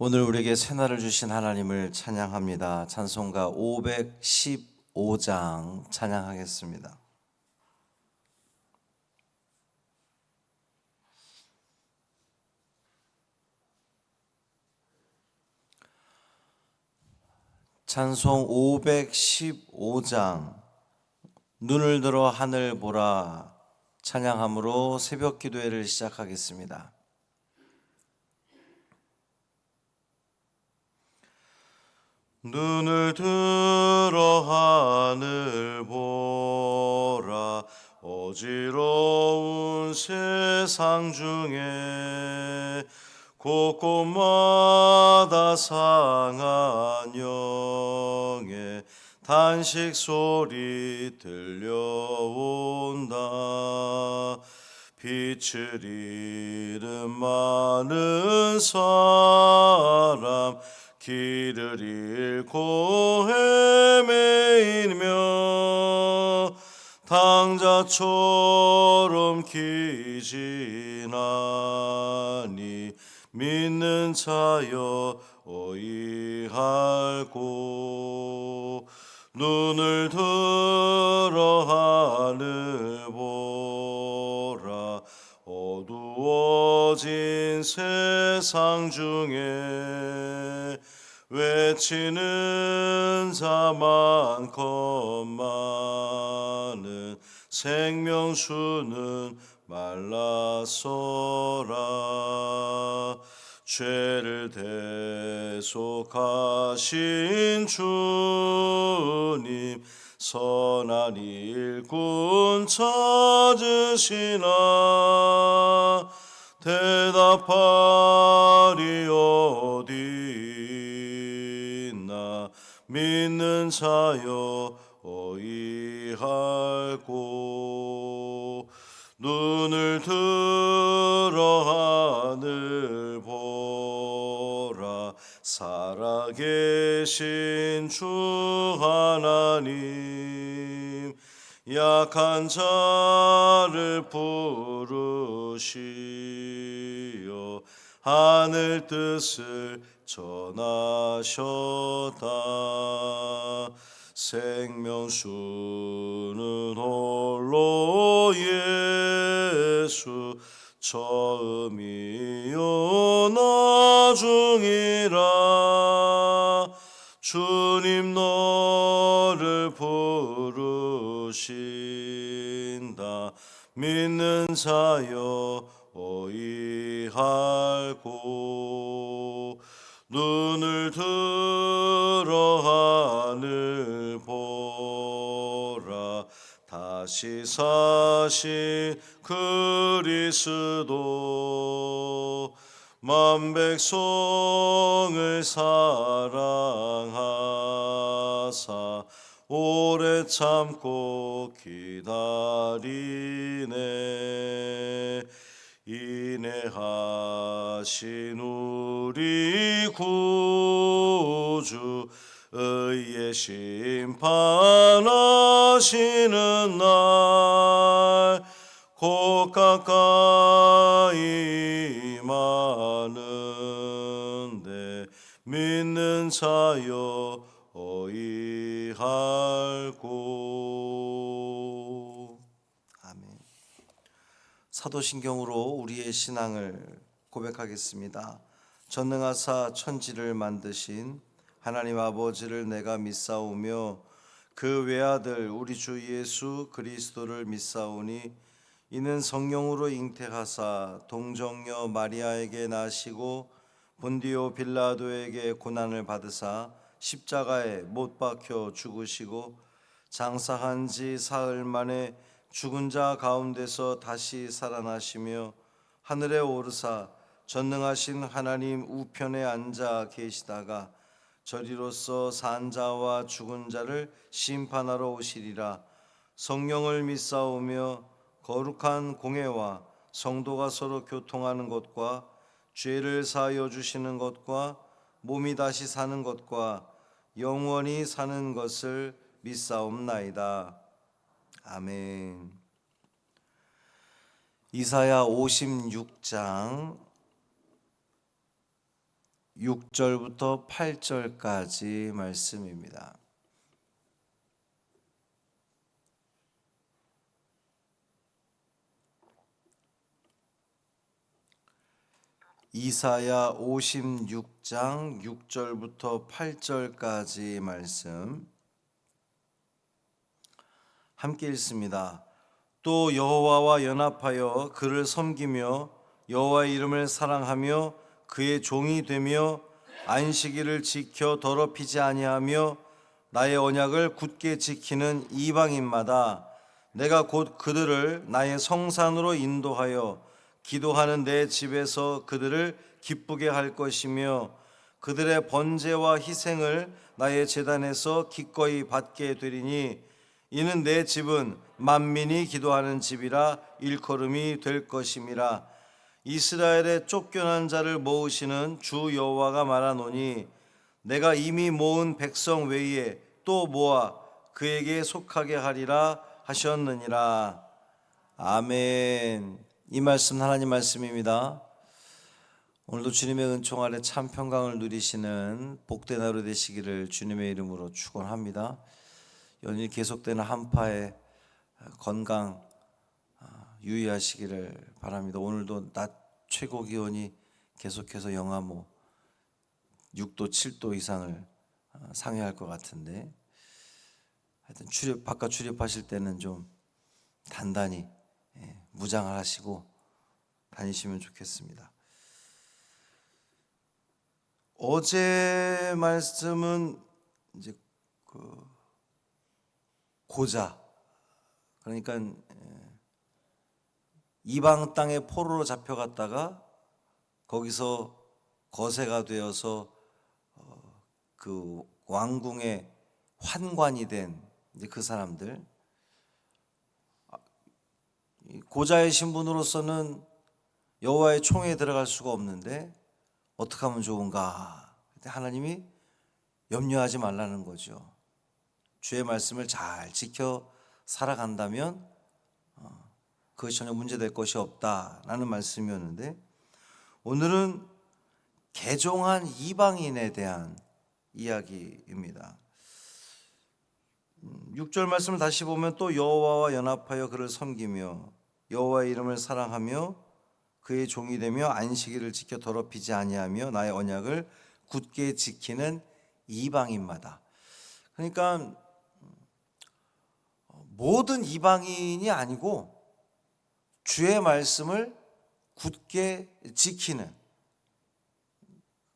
오늘 우리에게 새날을 주신 하나님을 찬양합니다. 찬송가 515장 찬양하겠습니다. 찬송 515장 눈을 들어 하늘 보라 찬양함으로 새벽 기도회를 시작하겠습니다. 눈을 들어 하늘 보라 어지러운 세상 중에 곳곳마다 상한 영의 단식 소리 들려온다. 빛을 잃은 많은 사람 길을 잃고 헤매이며 당자처럼 기진하니 믿는 자여 어이할꼬. 눈을 들어 하늘 보라 어두워진 세상 중에 외치는 자 많건만은 생명수는 말라서라. 죄를 대속하신 주님 선한 일꾼 찾으시나 대답하리 어디 있나 믿는 자여 어이할꼬. 눈을 들어 하늘 보라 살아계신 주 하나님 약한 자를 부르시어 하늘 뜻을 전하셨다. 생명수는 홀로 예수 처음이요 나중이라. 주님 너를 부르신다. 믿는 자여 어이할꼬. 눈을 들어 하늘 보라 다시 사신 그리스도 만 백성을 사랑하사 오래 참고 기다리네. 인내하신 우리 구주 의의 심판하시는 날 곧 가까이 임하는데 믿는 자여 어이할꼬. 아멘. 사도신경으로 우리의 신앙을 고백하겠습니다. 전능하사 천지를 만드신 하나님 아버지를 내가 믿사오며 그 외아들 우리 주 예수 그리스도를 믿사오니 이는 성령으로 잉태하사 동정녀 마리아에게 나시고 본디오 빌라도에게 고난을 받으사 십자가에 못 박혀 죽으시고 장사한 지 사흘 만에 죽은 자 가운데서 다시 살아나시며 하늘에 오르사 전능하신 하나님 우편에 앉아 계시다가 저리로서 산 자와 죽은 자를 심판하러 오시리라. 성령을 믿사오며 거룩한 공회와 성도가 서로 교통하는 것과 죄를 사하여 주시는 것과 몸이 다시 사는 것과 영원히 사는 것을 믿사옵나이다. 아멘. 이사야 56장 6절부터 8절까지 말씀입니다. 이사야 56장 6절부터 8절까지 말씀 함께 읽습니다. 또 여호와와 연합하여 그를 섬기며 여호와의 이름을 사랑하며 그의 종이 되며 안식일을 지켜 더럽히지 아니하며 나의 언약을 굳게 지키는 이방인마다 내가 곧 그들을 나의 성산으로 인도하여 기도하는 내 집에서 그들을 기쁘게 할 것이며 그들의 번제와 희생을 나의 제단에서 기꺼이 받게 되리니 이는 내 집은 만민이 기도하는 집이라 일컬음이 될 것임이라. 이스라엘의 쫓겨난 자를 모으시는 주 여호와가 말하노니 내가 이미 모은 백성 외에 또 모아 그에게 속하게 하리라 하셨느니라. 아멘. 이 말씀 하나님 말씀입니다. 오늘도 주님의 은총 아래 참 평강을 누리시는 복된 하루 되시기를 주님의 이름으로 축원합니다. 연일 계속되는 한파에 건강 유의하시기를 바랍니다. 오늘도 낮 최고 기온이 계속해서 영하 6도 7도 이상을 상회할 것 같은데 하여튼 바깥 출입하실 때는 좀 단단히 무장을 하시고 다니시면 좋겠습니다. 어제 말씀은 이제 고자, 그러니까 이방 땅에 포로로 잡혀갔다가 거기서 거세가 되어서 그 왕궁의 환관이 된 이제 그 사람들, 고자의 신분으로서는 여호와의 총회에 들어갈 수가 없는데 어떻게 하면 좋은가? 하나님이 염려하지 말라는 거죠. 주의 말씀을 잘 지켜 살아간다면 그것이 전혀 문제될 것이 없다라는 말씀이었는데, 오늘은 개종한 이방인에 대한 이야기입니다. 6절 말씀을 다시 보면 또 여호와와 연합하여 그를 섬기며 여호와의 이름을 사랑하며 그의 종이 되며 안식일을 지켜 더럽히지 아니하며 나의 언약을 굳게 지키는 이방인마다. 그러니까 모든 이방인이 아니고 주의 말씀을 굳게 지키는,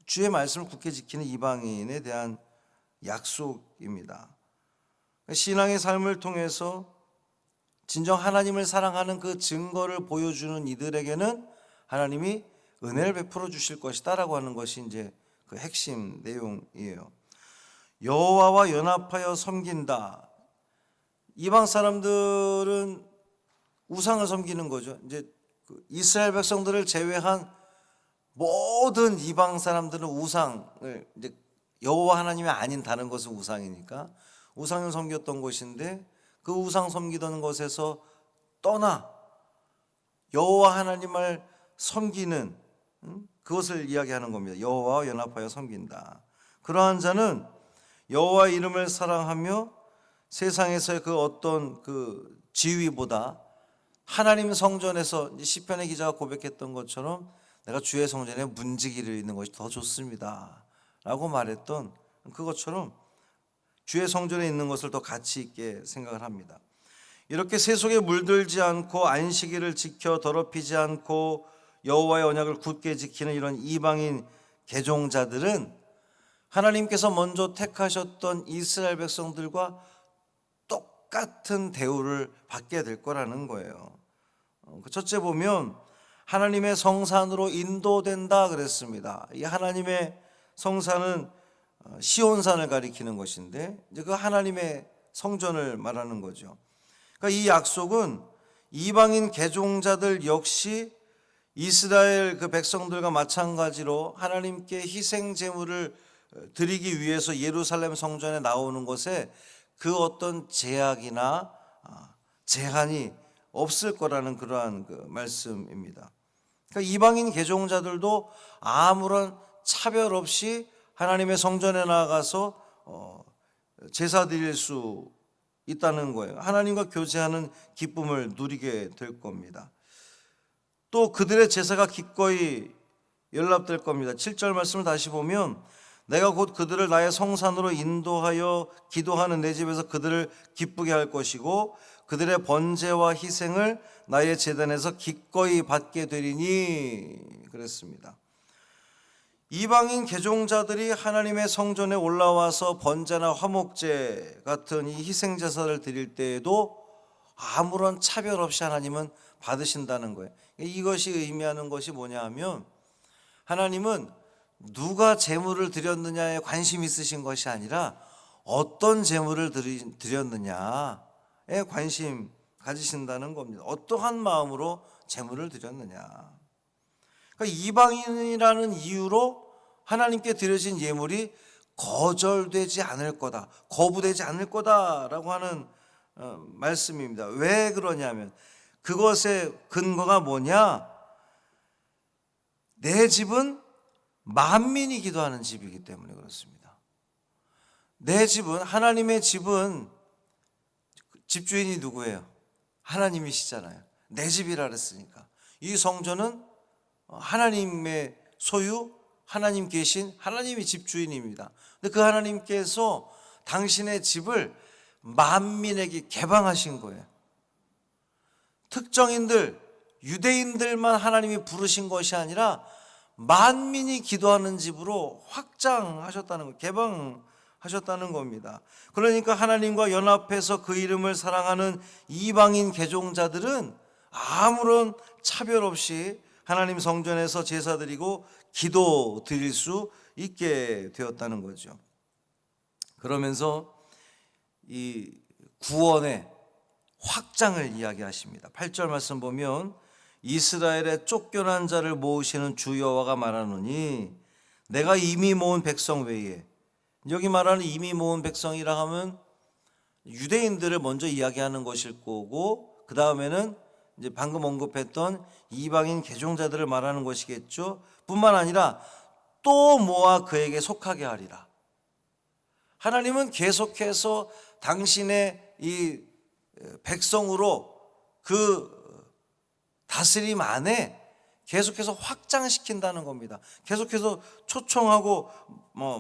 주의 말씀을 굳게 지키는 이방인에 대한 약속입니다. 신앙의 삶을 통해서 진정 하나님을 사랑하는 그 증거를 보여주는 이들에게는 하나님이 은혜를 베풀어 주실 것이다라고 하는 것이 이제 그 핵심 내용이에요. 여호와와 연합하여 섬긴다. 이방 사람들은 우상을 섬기는 거죠. 이제 이스라엘 백성들을 제외한 모든 이방 사람들은 우상을, 이제 여호와 하나님이 아닌 다른 것은 우상이니까 우상을 섬겼던 곳인데, 그 우상 섬기던 것에서 떠나 여호와 하나님을 섬기는 그것을 이야기하는 겁니다. 여호와와 연합하여 섬긴다. 그러한 자는 여호와의 이름을 사랑하며 세상에서의 그 어떤 그 지위보다 하나님 성전에서 시편의 기자가 고백했던 것처럼 내가 주의 성전에 문지기를 있는 것이 더 좋습니다 라고 말했던 그것처럼 주의 성전에 있는 것을 더 가치 있게 생각을 합니다. 이렇게 세속에 물들지 않고 안식일을 지켜 더럽히지 않고 여호와의 언약을 굳게 지키는 이런 이방인 개종자들은 하나님께서 먼저 택하셨던 이스라엘 백성들과 똑같은 대우를 받게 될 거라는 거예요. 첫째 보면 하나님의 성산으로 인도된다 그랬습니다. 이 하나님의 성산은 시온산을 가리키는 것인데 이제 그 하나님의 성전을 말하는 거죠. 그러니까 이 약속은 이방인 개종자들 역시 이스라엘 그 백성들과 마찬가지로 하나님께 희생 제물을 드리기 위해서 예루살렘 성전에 나오는 것에 그 어떤 제약이나 제한이 없을 거라는 그러한 그 말씀입니다. 그러니까 이방인 개종자들도 아무런 차별 없이 하나님의 성전에 나아가서 제사 드릴 수 있다는 거예요. 하나님과 교제하는 기쁨을 누리게 될 겁니다. 또 그들의 제사가 기꺼이 연락될 겁니다. 7절 말씀을 다시 보면 내가 곧 그들을 나의 성산으로 인도하여 기도하는 내 집에서 그들을 기쁘게 할 것이고 그들의 번제와 희생을 나의 제단에서 기꺼이 받게 되리니 그랬습니다. 이방인 개종자들이 하나님의 성전에 올라와서 번제나 화목제 같은 이 희생제사를 드릴 때에도 아무런 차별 없이 하나님은 받으신다는 거예요. 이것이 의미하는 것이 뭐냐 하면 하나님은 누가 제물을 드렸느냐에 관심 있으신 것이 아니라 어떤 제물을 드렸느냐에 관심 가지신다는 겁니다. 어떠한 마음으로 제물을 드렸느냐. 그러니까 이방인이라는 이유로 하나님께 드려진 예물이 거절되지 않을 거다, 거부되지 않을 거다라고 하는 말씀입니다. 왜 그러냐면 그것의 근거가 뭐냐? 내 집은 만민이 기도하는 집이기 때문에 그렇습니다. 내 집은, 하나님의 집은 집주인이 누구예요? 하나님이시잖아요. 내 집이라 그랬으니까. 이 성전은 하나님의 소유, 하나님 계신 하나님이 집주인입니다. 근데 그 하나님께서 당신의 집을 만민에게 개방하신 거예요. 특정인들, 유대인들만 하나님이 부르신 것이 아니라 만민이 기도하는 집으로 확장하셨다는 거, 개방하셨다는 겁니다. 그러니까 하나님과 연합해서 그 이름을 사랑하는 이방인 개종자들은 아무런 차별 없이 하나님 성전에서 제사 드리고 기도 드릴 수 있게 되었다는 거죠. 그러면서 이 구원의 확장을 이야기하십니다. 8절 말씀 보면 이스라엘의 쫓겨난 자를 모으시는 주 여호와가 말하노니 내가 이미 모은 백성 외에, 여기 말하는 이미 모은 백성이라 하면 유대인들을 먼저 이야기하는 것일 거고 그 다음에는 이제 방금 언급했던 이방인 개종자들을 말하는 것이겠죠. 뿐만 아니라 또 모아 그에게 속하게 하리라. 하나님은 계속해서 당신의 이 백성으로 그 다스림 안에 계속해서 확장시킨다는 겁니다. 계속해서 초청하고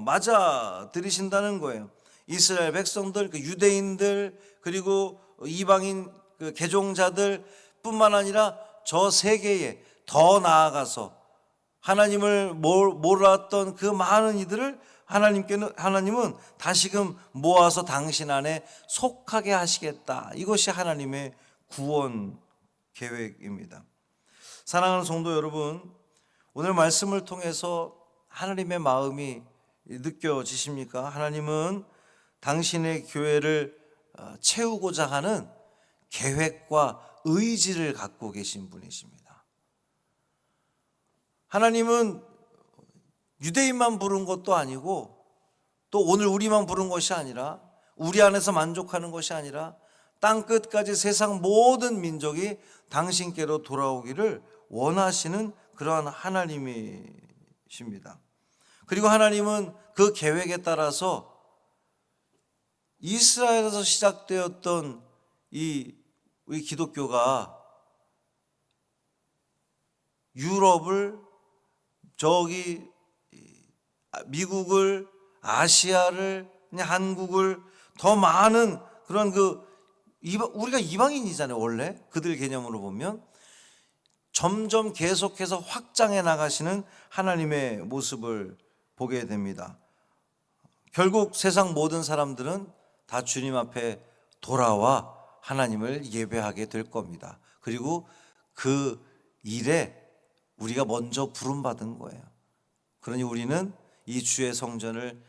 맞아 들이신다는 거예요. 이스라엘 백성들, 그 유대인들, 그리고 이방인 그 개종자들 뿐만 아니라 저 세계에 더 나아가서 하나님을 몰랐던 그 많은 이들을 하나님은 다시금 모아서 당신 안에 속하게 하시겠다. 이것이 하나님의 구원 계획입니다. 사랑하는 성도 여러분, 오늘 말씀을 통해서 하나님의 마음이 느껴지십니까? 하나님은 당신의 교회를 채우고자 하는 계획과 의지를 갖고 계신 분이십니다. 하나님은 유대인만 부른 것도 아니고 또 오늘 우리만 부른 것이 아니라 우리 안에서 만족하는 것이 아니라 땅끝까지 세상 모든 민족이 당신께로 돌아오기를 원하시는 그러한 하나님이십니다. 그리고 하나님은 그 계획에 따라서 이스라엘에서 시작되었던 우리 기독교가 유럽을, 저기 미국을, 아시아를, 한국을, 더 많은 그런 우리가 이방인이잖아요. 원래 그들 개념으로 보면 점점 계속해서 확장해 나가시는 하나님의 모습을 보게 됩니다. 결국 세상 모든 사람들은 다 주님 앞에 돌아와 하나님을 예배하게 될 겁니다. 그리고 그 일에 우리가 먼저 부름받은 거예요. 그러니 우리는 이 주의 성전을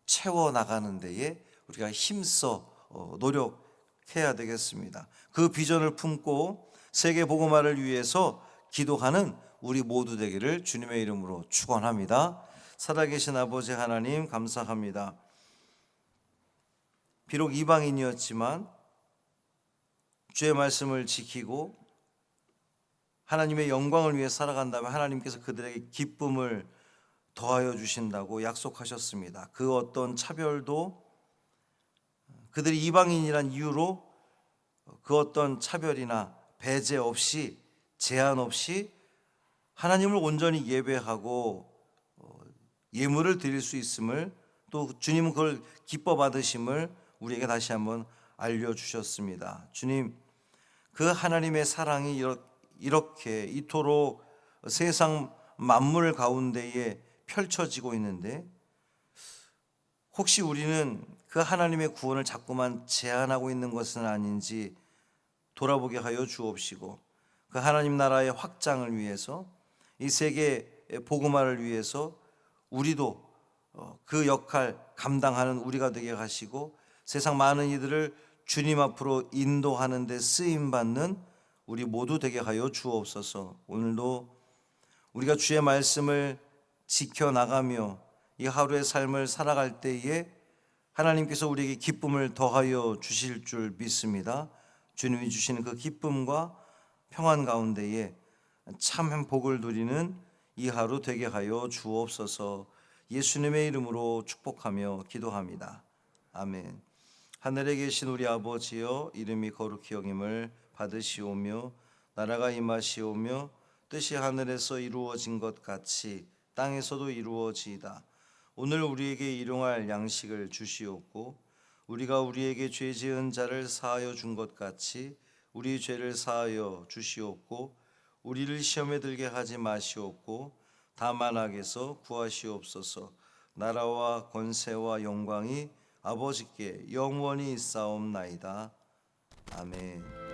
채워나가는 데에 우리가 힘써 노력해야 되겠습니다. 그 비전을 품고 세계 복음화를 위해서 기도하는 우리 모두 되기를 주님의 이름으로 축원합니다. 살아계신 아버지 하나님 감사합니다. 비록 이방인이었지만 주의 말씀을 지키고 하나님의 영광을 위해 살아간다면 하나님께서 그들에게 기쁨을 더하여 주신다고 약속하셨습니다. 그 어떤 차별도 그들이 이방인이란 이유로 그 어떤 차별이나 배제 없이 제한 없이 하나님을 온전히 예배하고 예물을 드릴 수 있음을, 또 주님은 그걸 기뻐 받으심을 우리에게 다시 한번 알려주셨습니다. 주님, 그 하나님의 사랑이 이렇게 이토록 세상 만물 가운데에 펼쳐지고 있는데, 혹시 우리는 그 하나님의 구원을 자꾸만 제한하고 있는 것은 아닌지 돌아보게 하여 주옵시고, 그 하나님 나라의 확장을 위해서, 이 세계 복음화를 위해서 우리도 그 역할 감당하는 우리가 되게 하시고, 세상 많은 이들을 주님 앞으로 인도하는 데 쓰임 받는 우리 모두 되게 하여 주옵소서. 오늘도 우리가 주의 말씀을 지켜나가며 이 하루의 삶을 살아갈 때에 하나님께서 우리에게 기쁨을 더하여 주실 줄 믿습니다. 주님이 주시는 그 기쁨과 평안 가운데에 참 복을 누리는 이 하루 되게 하여 주옵소서. 예수님의 이름으로 축복하며 기도합니다. 아멘. 하늘에 계신 우리 아버지여, 이름이 거룩히 여김을 받으시오며 나라가 임하시오며 뜻이 하늘에서 이루어진 것 같이 땅에서도 이루어지이다. 오늘 우리에게 일용할 양식을 주시옵고, 우리가 우리에게 죄 지은 자를 사하여 준 것 같이 우리 죄를 사하여 주시옵고, 우리를 시험에 들게 하지 마시옵고 다만 악에서 구하시옵소서. 나라와 권세와 영광이 아버지께 영원히 있사옵나이다. 아멘.